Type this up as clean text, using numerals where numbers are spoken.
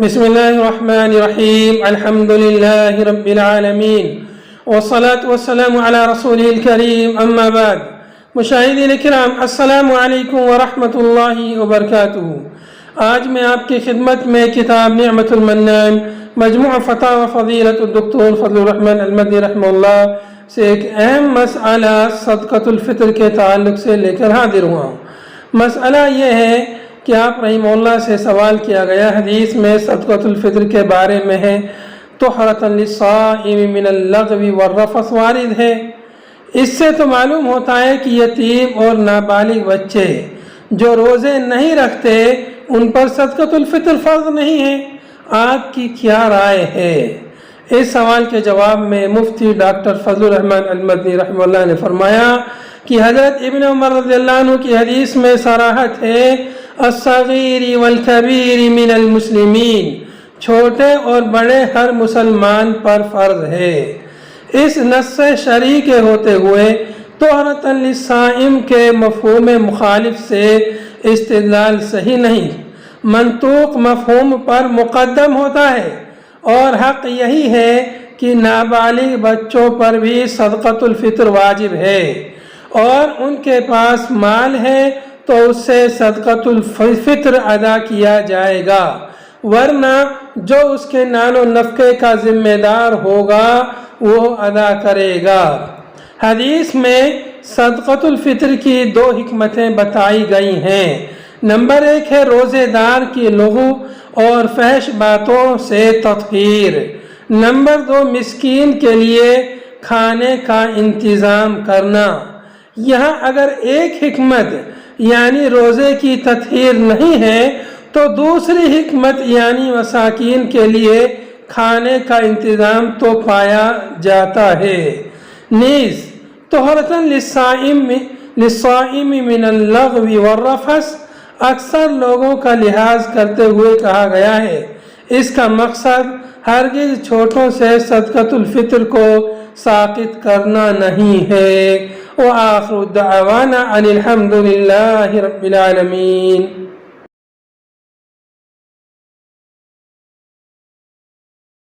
بسم الله الرحمن الرحيم. الحمد لله رب العالمين والصلاة والسلام على رسوله الكريم. أما بعد. مشاہدین کرام، السلام علیکم ورحمۃ اللہ وبرکاتہ. آج میں آپ کی خدمت میں کتاب نعمت المنان مجموع فتاوی فضیلت الدکتور فضل الرحمن المدنی رحمہ اللہ سے ایک اہم مسئلہ صدقۃ الفطر کے تعلق سے لے کر حاضر ہوا ہوں. مسئلہ یہ ہے کہ آپ رحمہ اللہ سے سوال کیا گیا، حدیث میں صدقۃ الفطر کے بارے میں ہے، طہرۃ للصائم من اللغو والرفث وارد ہے. اس سے تو معلوم ہوتا ہے کہ یتیم اور نابالغ بچے جو روزے نہیں رکھتے ان پر صدقۃ الفطر فرض نہیں ہے. آپ کی کیا رائے ہے؟ اس سوال کے جواب میں مفتی ڈاکٹر فضل الرحمن المدنی رحمہ اللہ نے فرمایا کہ حضرت ابن عمر رضی اللہ عنہ کی حدیث میں صراحت ہے، الصغیر والکبیر من المسلمین، چھوٹے اور بڑے ہر مسلمان پر فرض ہے. اس نص شرعی کے ہوتے ہوئے طہرۃ للصائم کے مفہوم مخالف سے استدلال صحیح نہیں، منطوق مفہوم پر مقدم ہوتا ہے، اور حق یہی ہے کہ نابالغ بچوں پر بھی صدقۃ الفطر واجب ہے، اور ان کے پاس مال ہے تو اس سے صدقۃ الفطر ادا کیا جائے گا، ورنہ جو اس کے نان و نفقے کا ذمہ دار ہوگا وہ ادا کرے گا. حدیث میں صدقۃ الفطر کی 2 حکمتیں بتائی گئی ہیں. نمبر 1 ہے روزے دار کی لغو اور فحش باتوں سے تطہیر. نمبر 2 مسکین کے لیے کھانے کا انتظام کرنا. یہاں اگر ایک حکمت یعنی روزے کی تطہیر نہیں ہے تو دوسری حکمت یعنی مساکین کے لیے کھانے کا انتظام تو پایا جاتا ہے. نیز طہرۃ للصائم من اللغو والرفث اکثر لوگوں کا لحاظ کرتے ہوئے کہا گیا ہے. اس کا مقصد ہرگز چھوٹوں سے صدقۃ الفطر کو ساقط کرنا نہیں ہے. وآخر دعوانا ان الحمد للہ رب العالمین.